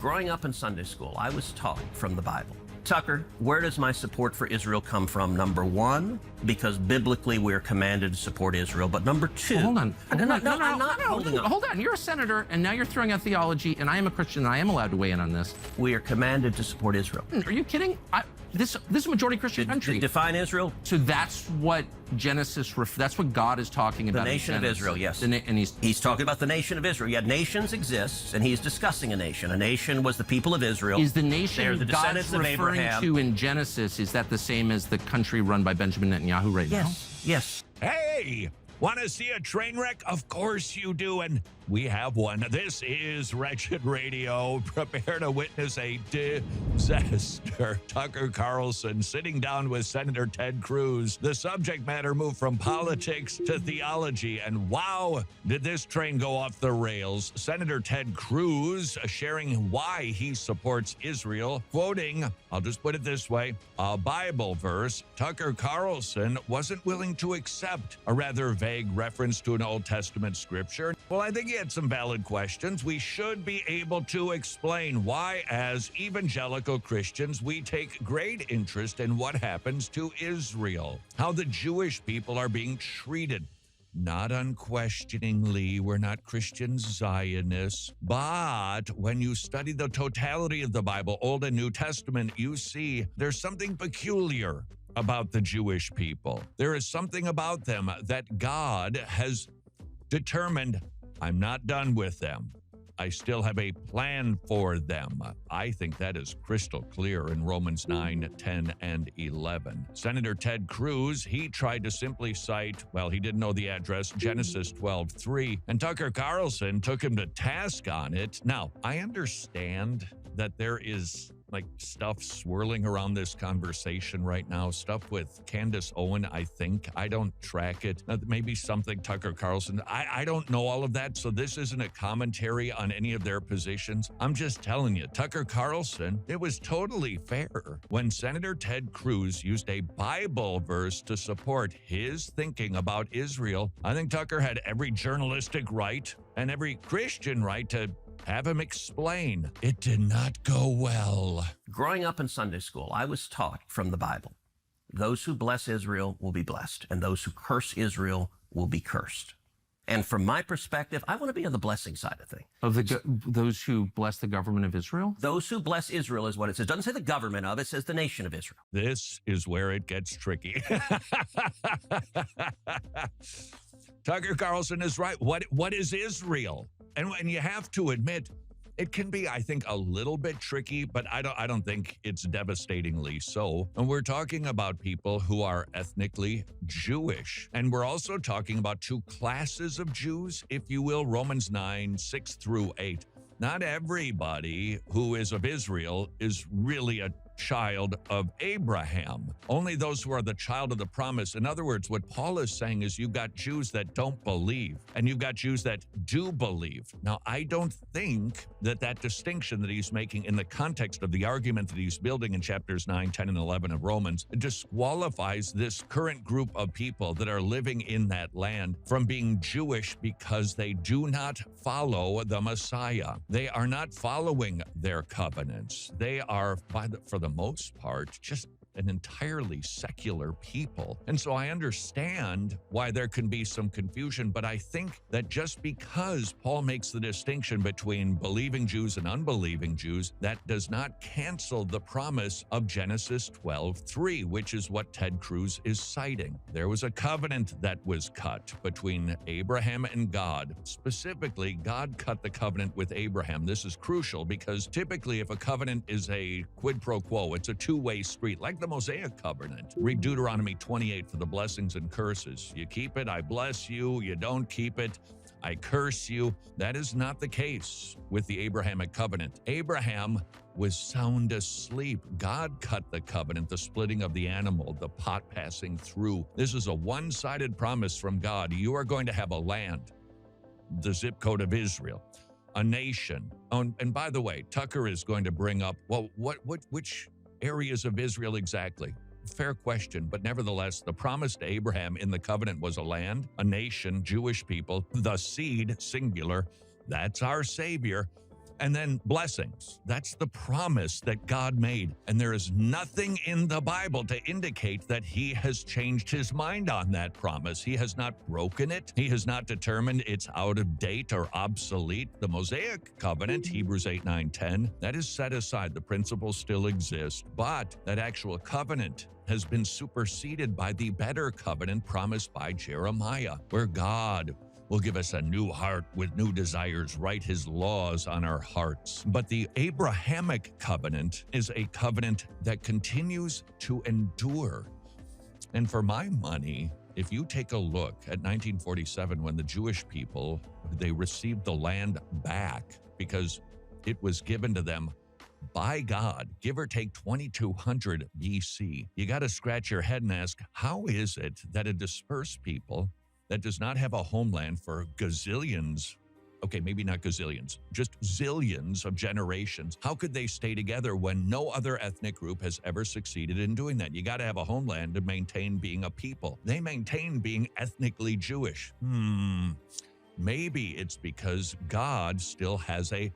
Growing up in Sunday school, I was taught from the Bible. Tucker, where does my support for Israel come from? Number one, because biblically we're commanded to support Israel. But number two... Well, hold on. I'm not holding on. Hold on. You're a senator, and now you're throwing out theology, and I am a Christian, and I am allowed to weigh in on this. We are commanded to support Israel. Are you kidding? This is a majority Christian country. Define Israel? So that's what Genesis, that's what God is talking about. The nation of Israel, yes. And he's talking about the nation of Israel. Yet nations exist, and he's discussing a nation. A nation was the people of Israel. Is the nation They're the God's descendants of referring Abraham. to in Genesis, is that the same as the country run by Benjamin Netanyahu right now? Yes. Hey, want to see a train wreck? Of course you do, and we have one. This is Wretched Radio. Prepare to witness a disaster. Tucker Carlson sitting down with Senator Ted Cruz. The subject matter moved from politics to theology, and wow, did this train go off the rails. Senator Ted Cruz sharing why he supports Israel, quoting, I'll just put it this way, a Bible verse Tucker Carlson wasn't willing to accept, a rather vague reference to an Old Testament scripture. Well, I think he had some valid questions. We should be able to explain why, as evangelical Christians, we take great interest in what happens to Israel, how the Jewish people are being treated. Not unquestioningly, we're not Christian Zionists, but when you study the totality of the Bible, Old and New Testament, you see there's something peculiar about the Jewish people. There is something about them that God has determined, I'm not done with them. I still have a plan for them. I think that is crystal clear in Romans 9, 10, and 11. Senator Ted Cruz, he tried to simply cite, well, he didn't know the address, Genesis 12:3, and Tucker Carlson took him to task on it. Now, I understand that there is like stuff swirling around this conversation right now, stuff with Candace Owen, I think. I don't track it. Maybe something Tucker Carlson. I don't know all of that, so this isn't a commentary on any of their positions. I'm just telling you, Tucker Carlson, it was totally fair when Senator Ted Cruz used a Bible verse to support his thinking about Israel. I think Tucker had every journalistic right and every Christian right to have him explain. It did not go well. Growing up in Sunday school, I was taught from the Bible, those who bless Israel will be blessed, and those who curse Israel will be cursed. And from my perspective, I want to be on the blessing side of things. Of those who bless the government of Israel? Those who bless Israel is what it says. It doesn't say the government of, it says the nation of Israel. This is where it gets tricky. Tucker Carlson is right. What is Israel? And you have to admit, it can be, I think, a little bit tricky, but I don't think it's devastatingly so. And we're talking about people who are ethnically Jewish. And we're also talking about two classes of Jews, if you will, Romans 9, 6 through 8. Not everybody who is of Israel is really a child of Abraham. Only those who are the child of the promise. In other words, what Paul is saying is you've got Jews that don't believe, and you've got Jews that do believe. Now, I don't think that distinction that he's making in the context of the argument that he's building in chapters 9, 10, and 11 of Romans disqualifies this current group of people that are living in that land from being Jewish because they do not follow the Messiah. They are not following their covenants. They are, for the most part, just an entirely secular people. And so I understand why there can be some confusion, but I think that just because Paul makes the distinction between believing Jews and unbelieving Jews, that does not cancel the promise of Genesis 12:3, which is what Ted Cruz is citing. There was a covenant that was cut between Abraham and God. Specifically, God cut the covenant with Abraham. This is crucial because typically if a covenant is a quid pro quo, it's a two-way street, like the Mosaic covenant. Read Deuteronomy 28 for the blessings and curses. You keep it, I bless you. You don't keep it, I curse you. That is not the case with the Abrahamic covenant. Abraham was sound asleep. God cut the covenant, the splitting of the animal, the pot passing through. This is a one-sided promise from God. You are going to have a land, the zip code of Israel, a nation. Oh, and by the way, Tucker is going to bring up, well, which areas of Israel exactly? Fair question, but nevertheless, the promise to Abraham in the covenant was a land, a nation, Jewish people, the seed, singular. That's our Savior. and then blessings. That's the promise that God made. And there is nothing in the Bible to indicate that he has changed his mind on that promise. He has not broken it. He has not determined it's out of date or obsolete. The Mosaic covenant, Hebrews 8, 9, 10, that is set aside. The principles still exist, but that actual covenant has been superseded by the better covenant promised by Jeremiah, where God will give us a new heart with new desires, write his laws on our hearts. But the Abrahamic covenant is a covenant that continues to endure. And for my money, if you take a look at 1947, when the Jewish people, they received the land back because it was given to them by God, give or take 2200 BC, you got to scratch your head and ask, how is it that a dispersed people that does not have a homeland for gazillions, okay, maybe not gazillions, just zillions of generations, how could they stay together when no other ethnic group has ever succeeded in doing that? You got to have a homeland to maintain being a people. They maintain being ethnically Jewish. Maybe it's because God still has a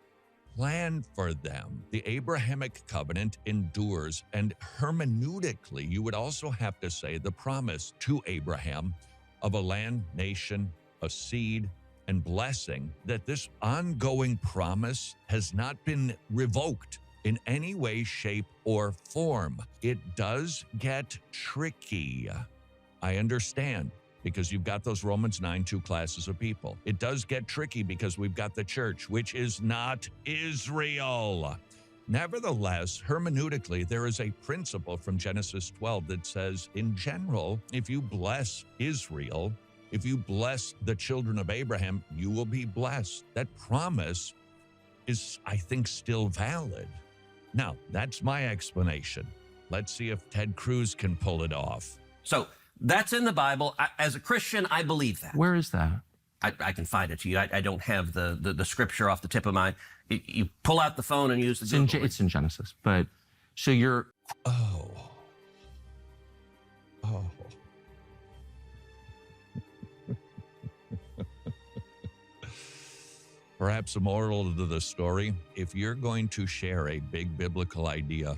plan for them. The Abrahamic covenant endures, and hermeneutically, you would also have to say the promise to Abraham of a land, nation, a seed, and blessing, that this ongoing promise has not been revoked in any way, shape, or form. It does get tricky. I understand, because you've got those Romans 9, two classes of people. It does get tricky because we've got the church, which is not Israel. Nevertheless, hermeneutically, there is a principle from Genesis 12 that says, in general, if you bless Israel, if you bless the children of Abraham, you will be blessed. That promise is, I think, still valid. Now, that's my explanation. Let's see if Ted Cruz can pull it off. So that's in the Bible. As a Christian, I believe that. Where is that? I can find it to you. I don't have the scripture off the tip of my. You pull out the phone and use the Google. It's in Genesis. But so you're. Oh. Perhaps a moral to the story, if you're going to share a big biblical idea,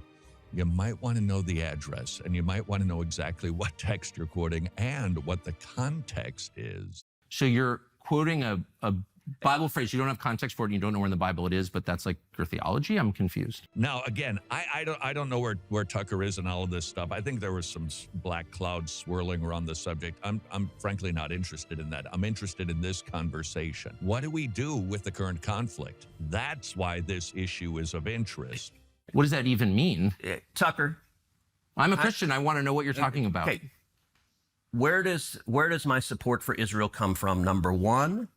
you might want to know the address, and you might want to know exactly what text you're quoting and what the context is. So you're quoting a Bible phrase. You don't have context for it, and you don't know where in the Bible it is, but that's like your theology? I'm confused. Now, again, I don't know where Tucker is and all of this stuff. I think there was some black clouds swirling around the subject. I'm frankly not interested in that. I'm interested in this conversation. What do we do with the current conflict? That's why this issue is of interest. What does that even mean? Tucker, I'm a Christian. I want to know what you're talking about. Okay. Where does my support for Israel come from? Number one,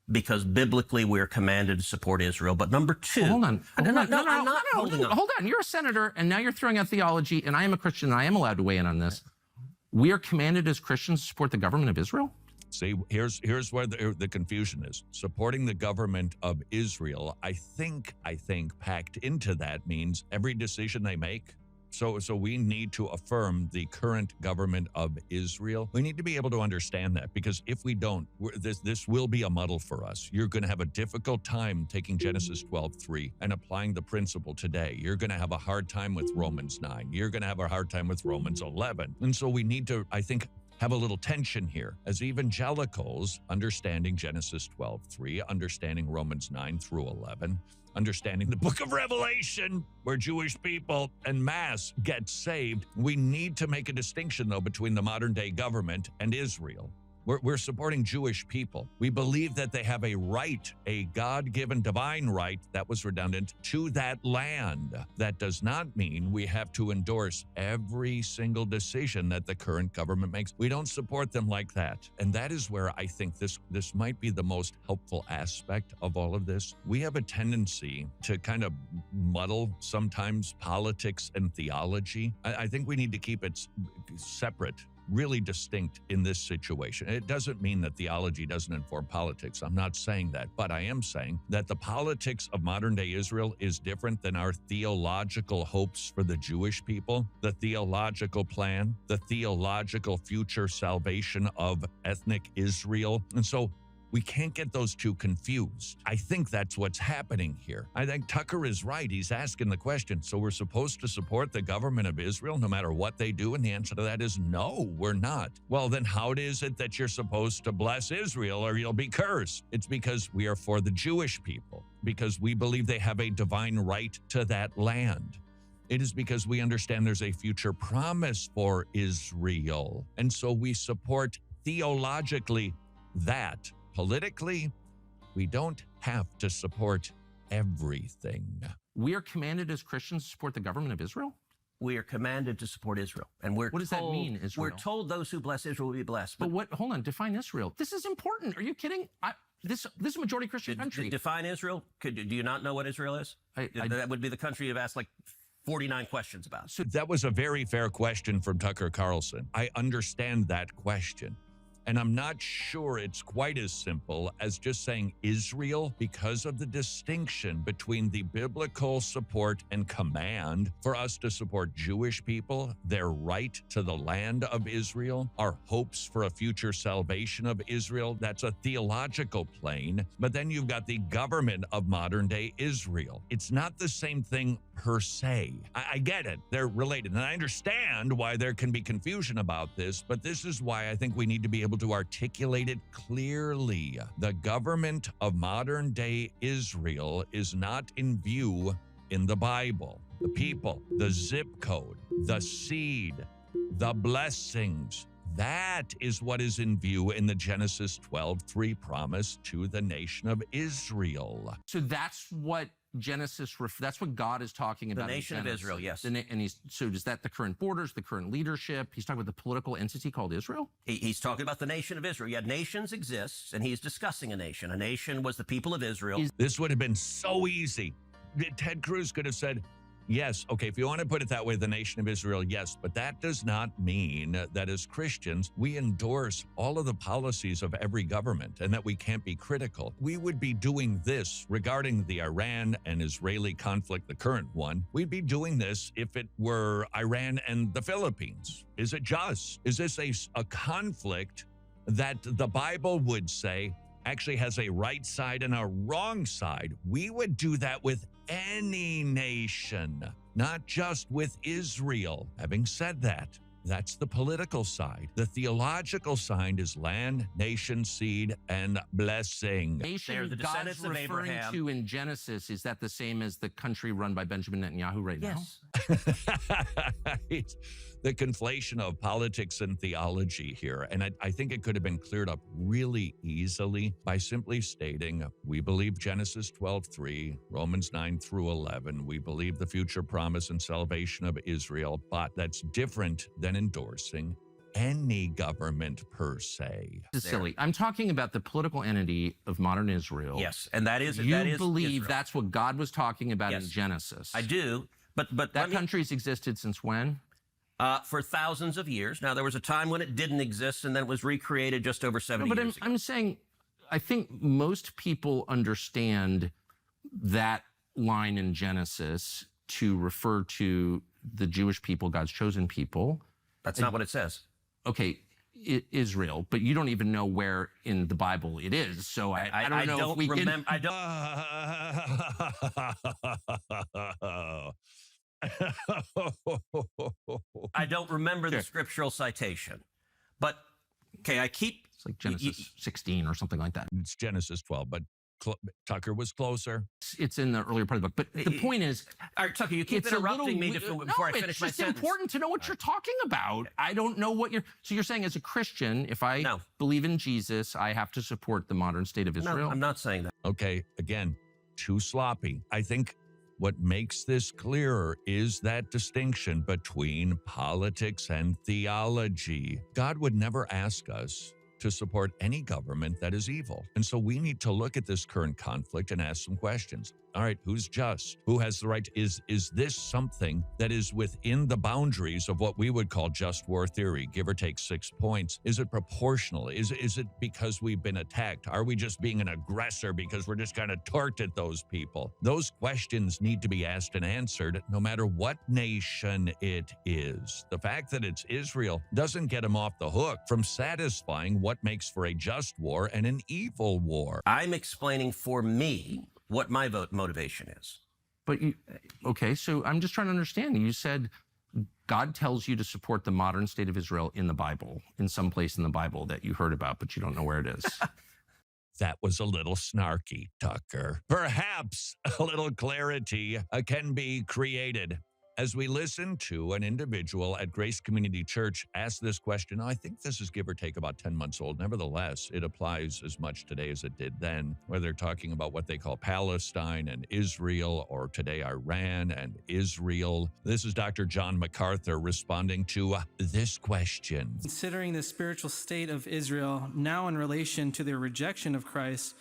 because biblically we're commanded to support Israel. But number two, hold on. I'm not holding on. Hold on. You're a senator, and now you're throwing out theology, and I am a Christian, and I am allowed to weigh in on this. We are commanded as Christians to support the government of Israel? See, here's where the confusion is. Supporting the government of Israel, I think packed into that means every decision they make. So we need to affirm the current government of Israel. We need to be able to understand that, because if we don't, this will be a muddle for us. You're going to have a difficult time taking Genesis 12:3 and applying the principle today. You're going to have a hard time with Romans 9. You're going to have a hard time with Romans 11. And so we need to, I think, have a little tension here as evangelicals, understanding Genesis 12:3, understanding Romans 9 through 11, understanding the book of Revelation, where Jewish people en masse get saved. We need to make a distinction, though, between the modern day government and Israel. We're supporting Jewish people. We believe that they have a right, a God-given divine right, that was redundant, to that land. That does not mean we have to endorse every single decision that the current government makes. We don't support them like that. And that is where I think this might be the most helpful aspect of all of this. We have a tendency to kind of muddle sometimes politics and theology. I think we need to keep it separate, really distinct in this situation. It doesn't mean that theology doesn't inform politics. I'm not saying that, but I am saying that the politics of modern day Israel is different than our theological hopes for the Jewish people, the theological plan, the theological future salvation of ethnic Israel. And so We can't get those two confused. I think that's what's happening here. I think Tucker is right. He's asking the question, so we're supposed to support the government of Israel no matter what they do? And the answer to that is no, we're not. Well, then how is it that you're supposed to bless Israel or you'll be cursed? It's because we are for the Jewish people, because we believe they have a divine right to that land. It is because we understand there's a future promise for Israel. And so we support theologically that. Politically, we don't have to support everything. We are commanded as Christians to support the government of Israel? We are commanded to support Israel. And what does that mean, Israel? We're told those who bless Israel will be blessed. But what, hold on, define Israel. This is important. Are you kidding? This is a majority Christian country. Define Israel? Do you not know what Israel is? That would be the country you've asked like 49 questions about. So that was a very fair question from Tucker Carlson. I understand that question. And I'm not sure it's quite as simple as just saying Israel because of the distinction between the biblical support and command for us to support Jewish people, their right to the land of Israel, our hopes for a future salvation of Israel. That's a theological plane. But then you've got the government of modern day Israel. It's not the same thing per se. I get it. They're related. And I understand why there can be confusion about this, but this is why I think we need to be able to articulate it clearly. The government of modern day Israel is not in view in the Bible. The people, the zip code, the seed, the blessings, that is what is in view in the Genesis 12:3 promise to the nation of Israel. So that's what that's what God is talking about. The nation of Israel, yes. So is that the current borders, the current leadership? He's talking about the political entity called Israel? He's talking about the nation of Israel. Yeah, nations exist, and he's discussing a nation. A nation was the people of Israel. This would have been so easy. Ted Cruz could have said, yes, okay, if you want to put it that way, the nation of Israel, yes, but that does not mean that as Christians, we endorse all of the policies of every government and that we can't be critical. We would be doing this regarding the Iran and Israeli conflict, the current one. We'd be doing this if it were Iran and the Philippines. Is it just? Is this a conflict that the Bible would say actually has a right side and a wrong side? We would do that with any nation, not just with Israel. Having said that, that's the political side. The theological side is land, nation, seed, and blessing. Nation the descendants God's of referring Abraham. to in Genesis, is that the same as the country run by Benjamin Netanyahu right now? Yes. The conflation of politics and theology here. And I think it could have been cleared up really easily by simply stating, we believe Genesis 12:3, Romans 9-11. We believe the future promise and salvation of Israel, but that's different than endorsing any government per se. This is silly. I'm talking about the political entity of modern Israel. Yes, and that is You believe Israel. that's what God was talking about Yes. in Genesis. I do, but That country's existed since when? for thousands of years. Now, there was a time when it didn't exist, and then it was recreated just over 70 years ago. I'm saying, I think most people understand that line in Genesis to refer to the Jewish people, God's chosen people. That's not what it says. Okay, Israel, but you don't even know where in the Bible it is. So I don't know if we can. I don't remember the scriptural citation, but okay, I keep. It's like Genesis 16 or something like that. It's Genesis 12, but Tucker was closer. It's in the earlier part of the book. But the point is, All right, Tucker, you keep it's a interrupting me little- before I finish my it's just sentence. important to know what you're talking about. I don't know what you're. So you're saying, as a Christian, if I No. believe in Jesus, I have to support the modern state of Israel. No, I'm not saying that. Okay, again, too sloppy. I think what makes this clearer is that distinction between politics and theology. God would never ask us to support any government that is evil. And so we need to look at this current conflict and ask some questions. All right, who's just? Who has the right? Is this something that is within the boundaries of what we would call just war theory, give or take 6 points? Is it proportional? Is it because we've been attacked? Are we just being an aggressor because we're just kind of torqued at those people? Those questions need to be asked and answered no matter what nation it is. The fact that it's Israel doesn't get them off the hook from satisfying what makes for a just war and an evil war. I'm explaining for me what my motivation is. But okay, so I'm just trying to understand. You said God tells you to support the modern state of Israel in the Bible, in some place in the Bible that you heard about, but you don't know where it is. That was a little snarky, Tucker. Perhaps a little clarity can be created. As we listen to an individual at Grace Community Church ask this question, I think this is give or take about 10 months old. Nevertheless, it applies as much today as it did then, where they're talking about what they call Palestine and Israel, or today Iran and Israel. This is Dr. John MacArthur responding to this question. Considering the spiritual state of Israel now in relation to their rejection of Christ,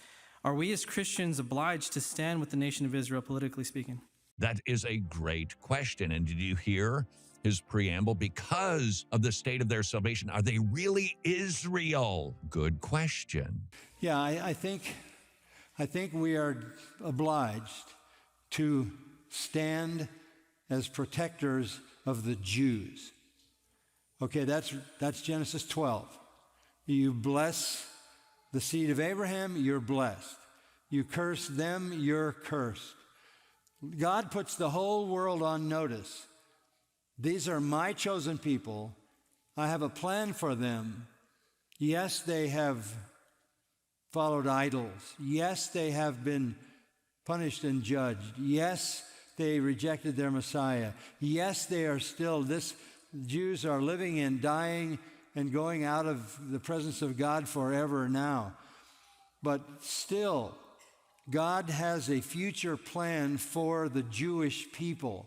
are we as Christians obliged to stand with the nation of Israel, politically speaking? That is a great question. And did you hear his preamble? Because of the state of their salvation, are they really Israel? Good question. Yeah, I think we are obliged to stand as protectors of the Jews. Okay, that's Genesis 12. You bless the seed of Abraham, you're blessed. You curse them, you're cursed. God puts the whole world on notice. These are my chosen people. I have a plan for them. Yes, they have followed idols. Yes, they have been punished and judged. Yes, they rejected their Messiah. Yes, they are still, Jews are living and dying and going out of the presence of God forever now. But still, God has a future plan for the Jewish people,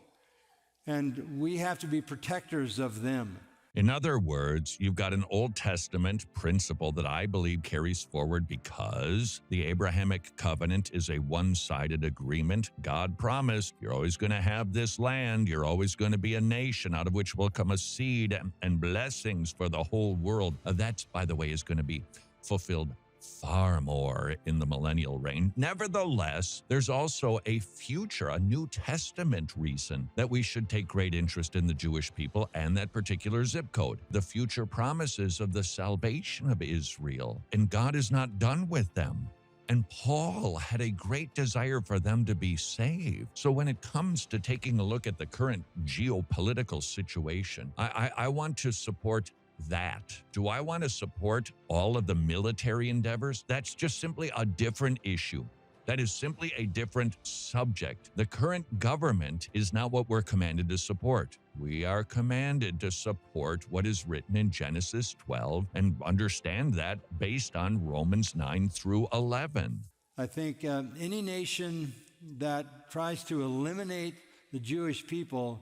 and we have to be protectors of them. In other words, you've got an Old Testament principle that I believe carries forward because the Abrahamic covenant is a one-sided agreement. God promised, you're always going to have this land. You're always going to be a nation out of which will come a seed and blessings for the whole world. That, by the way, is going to be fulfilled far more in the millennial reign. Nevertheless, there's also a future, a New Testament reason that we should take great interest in the Jewish people and that particular zip code. The future promises of the salvation of Israel, and God is not done with them. And Paul had a great desire for them to be saved. So when it comes to taking a look at the current geopolitical situation, I want to support that. Do I want to support all of the military endeavors? That's just simply a different issue. That is simply a different subject. The current government is not what we're commanded to support. We are commanded to support what is written in Genesis 12 and understand that based on Romans 9 through 11. I think any nation that tries to eliminate the Jewish people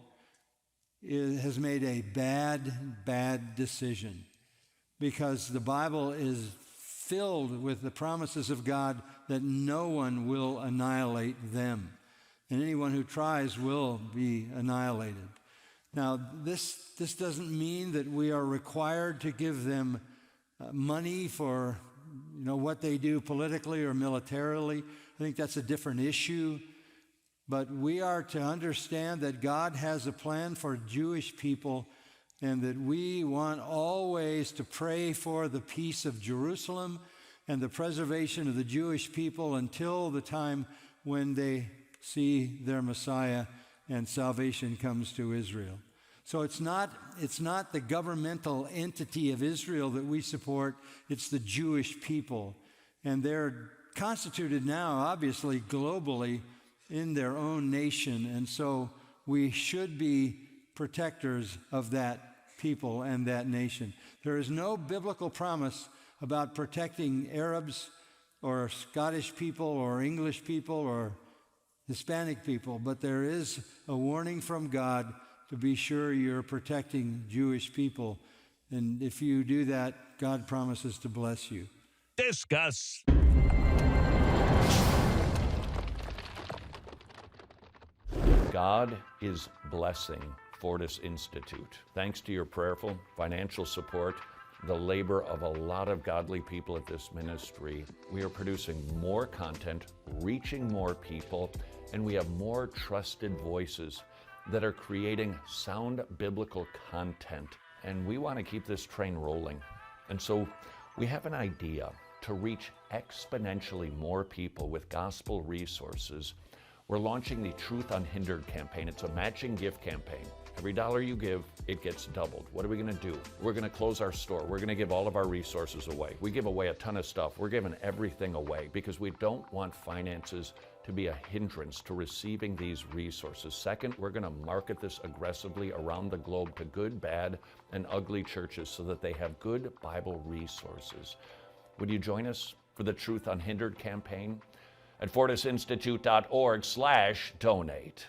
has made a bad decision, because the Bible is filled with the promises of God that no one will annihilate them, and anyone who tries will be annihilated. Now, this doesn't mean that we are required to give them money for what they do politically or militarily. I think that's a different issue. But we are to understand that God has a plan for Jewish people, and that we want always to pray for the peace of Jerusalem and the preservation of the Jewish people until the time when they see their Messiah and salvation comes to Israel. So it's not the governmental entity of Israel that we support, it's the Jewish people. And they're constituted now, obviously, globally, in their own nation, and so we should be protectors of that people and that nation. There is no biblical promise about protecting Arabs or Scottish people or English people or Hispanic people, but there is a warning from God to be sure you're protecting Jewish people, and if you do that, God promises to bless you. Discuss. God is blessing Fortis Institute. Thanks to your prayerful financial support, the labor of a lot of godly people at this ministry, we are producing more content, reaching more people, and we have more trusted voices that are creating sound biblical content. And we want to keep this train rolling. And so we have an idea to reach exponentially more people with gospel resources. We're launching the Truth Unhindered campaign. It's a matching gift campaign. Every dollar you give, it gets doubled. What are we going to do? We're going to close our store. We're going to give all of our resources away. We give away a ton of stuff. We're giving everything away because we don't want finances to be a hindrance to receiving these resources. Second, we're going to market this aggressively around the globe to good, bad, and ugly churches so that they have good Bible resources. Would you join us for the Truth Unhindered campaign at fortisinstitute.org/donate?